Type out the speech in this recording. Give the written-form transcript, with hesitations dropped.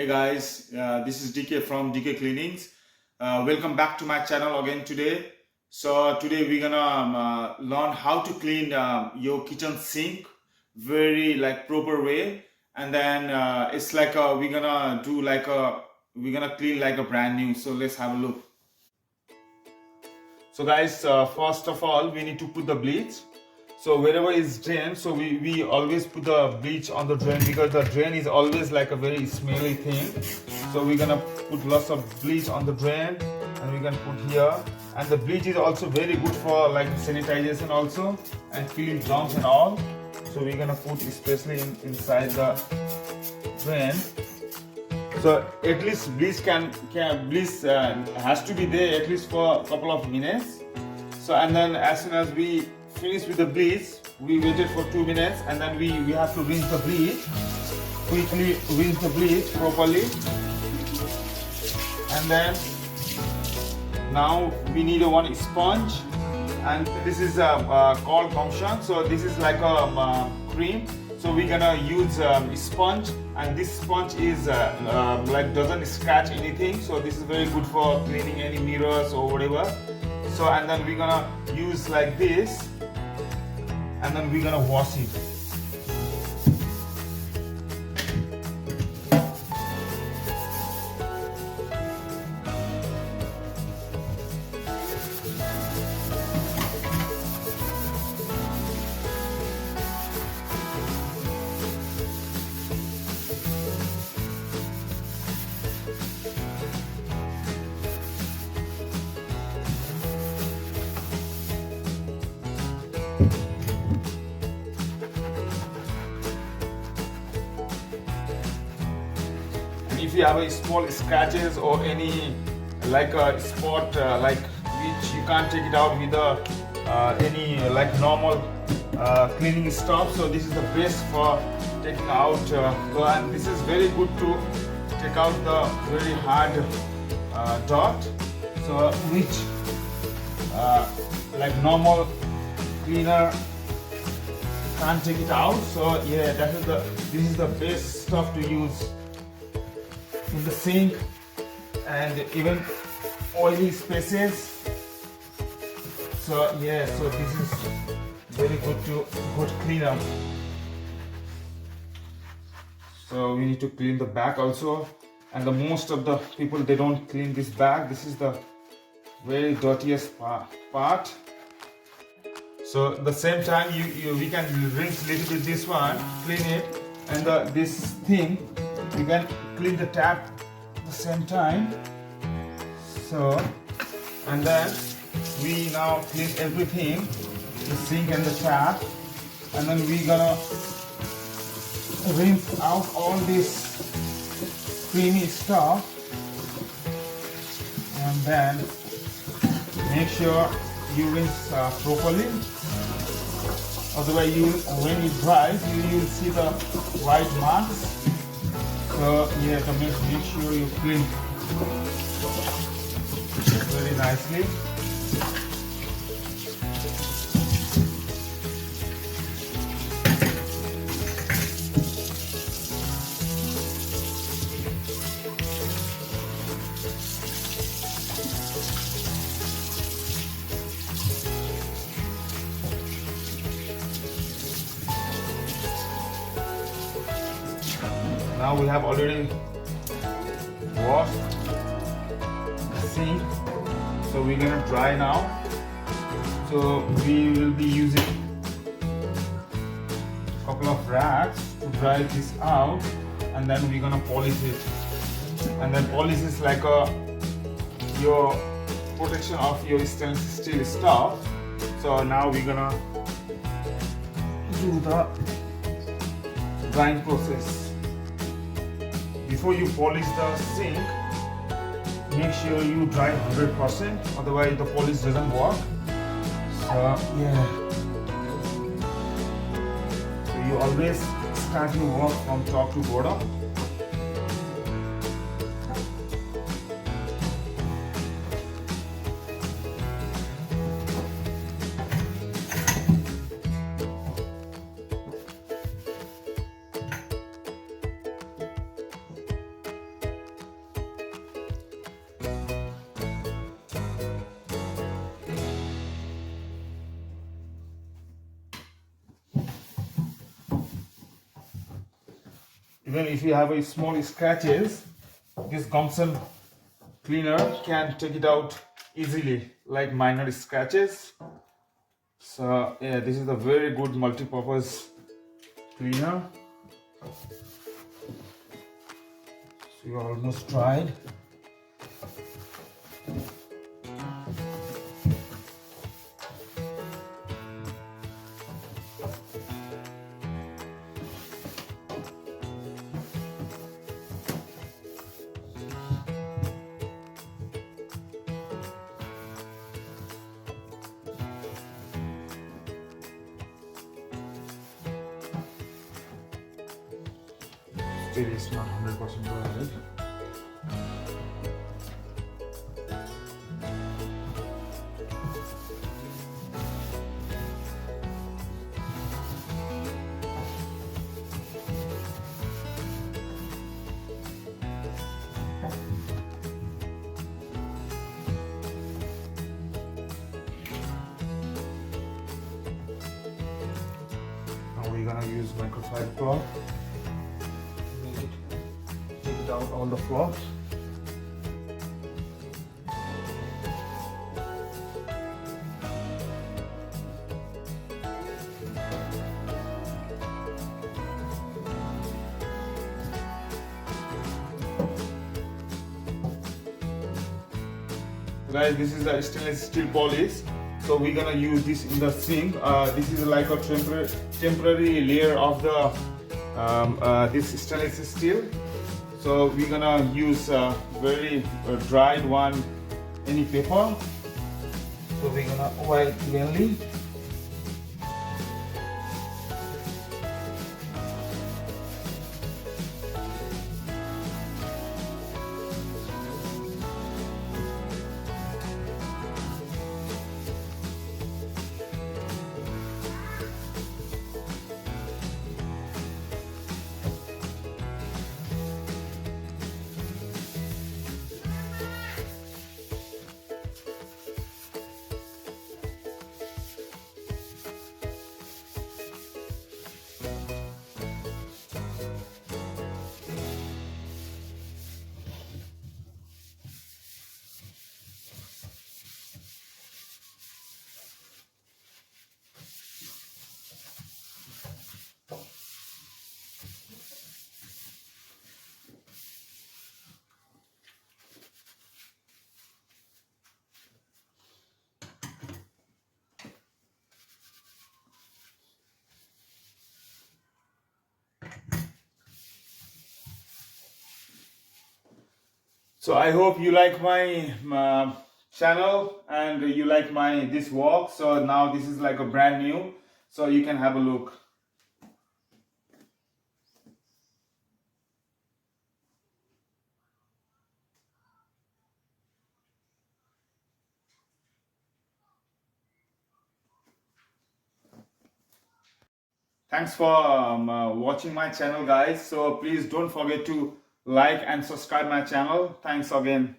Hey guys, this is DK from Dkcleanings. Welcome back to my channel again today. So today we're gonna learn how to clean your kitchen sink very like proper way, and then it's like we're gonna clean like a brand new. So let's have a look. So guys, first of all we need to put the bleach. So wherever is drain, so we always put the bleach on the drain because the drain is always like a very smelly thing. So we're gonna put lots of bleach on the drain and we're gonna put here. And the bleach is also very good for like sanitization also and killing germs and all. So we're gonna put especially inside the drain. So at least bleach has to be there at least for a couple of minutes. So and then as soon as we finish with the bleach, we waited for 2 minutes and then we have to rinse the bleach. Quickly rinse the bleach properly. And then now we need one sponge, and this is called Commission. So this is like a cream. So we're gonna use sponge, and this sponge is like doesn't scratch anything. So this is very good for cleaning any mirrors or whatever. So and then we're gonna use like this, and then we're gonna wash it. If you have a small scratches or any like a spot like which you can't take it out with any like normal cleaning stuff, so this is the best for taking out and this is very good to take out the very hard dot, so which like normal cleaner can't take it out. So yeah, this is the best stuff to use in the sink and even oily spaces. So yeah, so this is very good cleaner. So we need to clean the back also, and the most of the people, they don't clean this back. This is the very dirtiest part. So at the same time we can rinse little bit this one, clean it, and this thing you can clean the tap at the same time. So and then we now clean everything, the sink and the tap, and then we gonna rinse out all this creamy stuff, and then make sure you rinse properly. Otherwise when it dries you will see the white marks. So yeah, to make sure you clean very nicely. Now we have already washed the sink, so we're gonna dry now. So we will be using a couple of rags to dry this out, and then we're gonna polish it. And then polish is like your protection of your stainless steel stuff. So now we're gonna do the drying process. Before you polish the sink, make sure you dry 100%, otherwise the polish doesn't work. So yeah, so you always start your work from top to bottom. Even if you have a small scratches, this Gumson cleaner can take it out easily, like minor scratches. So yeah, this is a very good multi-purpose cleaner. So you almost tried. Still is not 100% right. Now we're gonna use microfiber cloth. Take it out all the floss. Guys, this is a stainless steel polish, so we're gonna use this in the sink. This is like a temporary layer of the this stainless steel. So we're gonna use a very dried one, any paper. So we're gonna wipe evenly. So I hope you like my channel and you like my this walk. So now this is like a brand new, so you can have a look. Thanks for watching my channel, guys. So please don't forget to like and subscribe my channel. Thanks again.